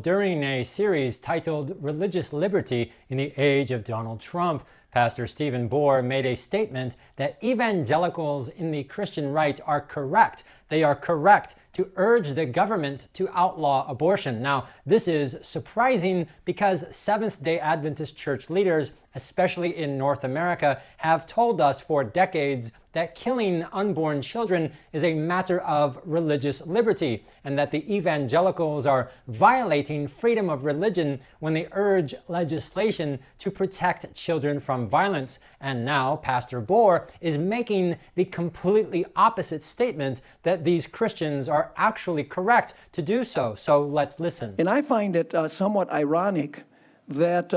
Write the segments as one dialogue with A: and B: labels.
A: during a series titled Religious Liberty in the Age of Donald Trump, Pastor Stephen Bohr made a statement that evangelicals in the Christian right are correct. They are correct to urge the government to outlaw abortion. Now, this is surprising because Seventh-day Adventist church leaders, especially in North America, have told us for decades that killing unborn children is a matter of religious liberty, and that the evangelicals are violating freedom of religion when they urge legislation to protect children from violence. And now Pastor Bohr is making the completely opposite statement that these Christians are actually correct to do so. So let's listen.
B: And I find it somewhat ironic that,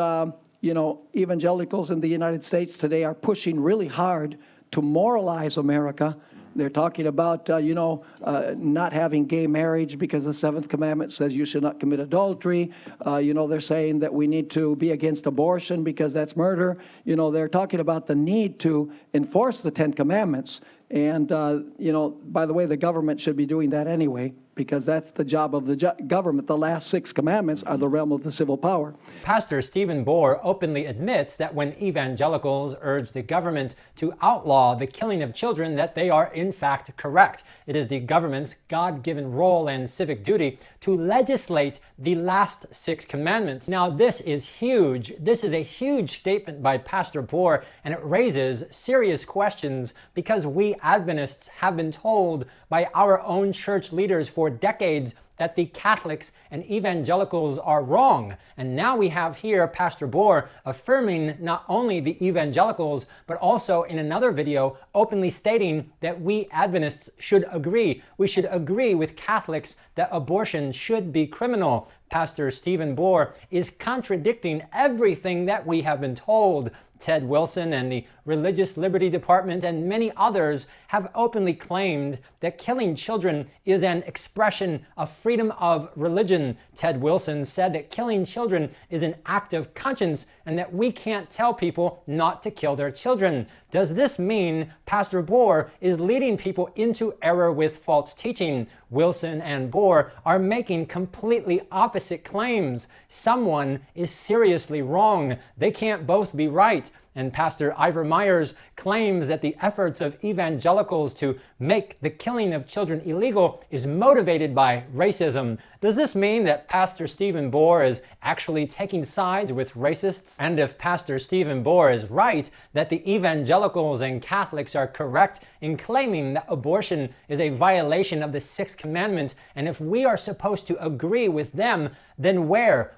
B: evangelicals in the United States today are pushing really hard to moralize America. They're talking about, not having gay marriage because the seventh commandment says you should not commit adultery. They're saying that we need to be against abortion because that's murder. They're talking about the need to enforce the 10 Commandments. And, by the way, the government should be doing that anyway, because that's the job of the government. The last 6 commandments are the realm of the civil power.
A: Pastor Stephen Bohr openly admits that when evangelicals urge the government to outlaw the killing of children, that they are in fact correct. It is the government's God-given role and civic duty to legislate the last 6 commandments. Now, this is huge. This is a huge statement by Pastor Bohr, and it raises serious questions because we Adventists have been told by our own church leaders for decades that the Catholics and evangelicals are wrong. And now we have here Pastor Bohr affirming not only the evangelicals, but also in another video openly stating that we Adventists should agree. We should agree with Catholics that abortion should be criminal. Pastor Stephen Bohr is contradicting everything that we have been told. Ted Wilson and the Religious Liberty Department and many others have openly claimed that killing children is an expression of freedom of religion. Ted Wilson said that killing children is an act of conscience and that we can't tell people not to kill their children. Does this mean Pastor Bohr is leading people into error with false teaching? Wilson and Bohr are making completely opposite claims. Someone is seriously wrong. They can't both be right. And Pastor Ivor Myers claims that the efforts of evangelicals to make the killing of children illegal is motivated by racism. Does this mean that Pastor Stephen Bohr is actually taking sides with racists? And if Pastor Stephen Bohr is right that the evangelicals and Catholics are correct in claiming that abortion is a violation of the 6th commandment, and if we are supposed to agree with them, then where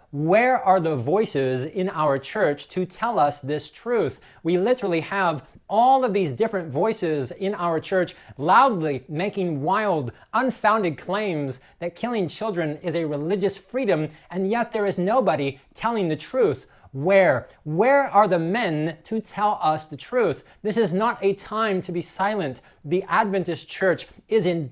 A: are the voices in our church to tell us this truth? We literally have all of these different voices in our church loudly making wild, unfounded claims that killing children is a religious freedom, and yet there is nobody telling the truth. Where are the men to tell us the truth? This is not a time to be silent. The Adventist church is in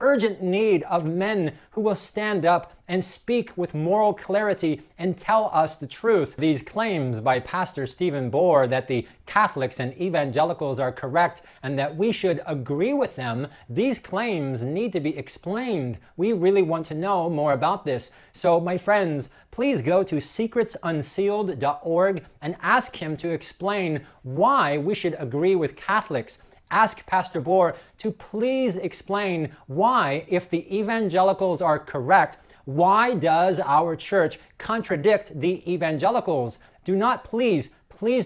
A: urgent need of men who will stand up and speak with moral clarity and tell us the truth. These claims by Pastor Stephen Bohr that the Catholics and evangelicals are correct and that we should agree with them, these claims need to be explained. We really want to know more about this. So, my friends, please go to secretsunsealed.org and ask him to explain why we should agree with Catholics. Ask Pastor Bohr to please explain why, if the evangelicals are correct, why does our church contradict the evangelicals? Please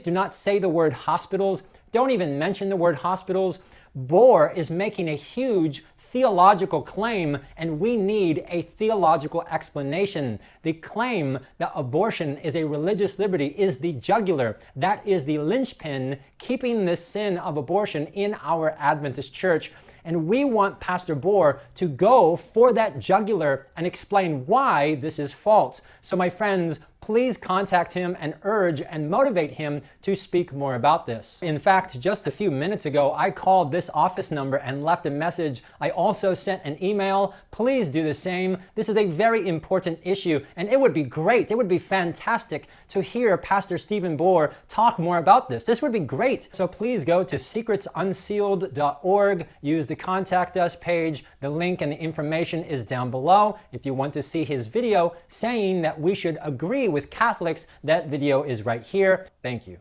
A: do not say the word hospitals. Don't even mention the word hospitals. Bohr is making a huge theological claim, and we need a theological explanation. The claim that abortion is a religious liberty is the jugular. That is the linchpin keeping this sin of abortion in our Adventist church. And we want Pastor Bohr to go for that jugular and explain why this is false. So my friends, please contact him and urge and motivate him to speak more about this. In fact, just a few minutes ago, I called this office number and left a message. I also sent an email. Please do the same. This is a very important issue, and it would be great, it would be fantastic to hear Pastor Stephen Bohr talk more about this. This would be great. So please go to secretsunsealed.org, use the Contact Us page. The link and the information is down below. If you want to see his video saying that we should agree with Catholics, that video is right here. Thank you.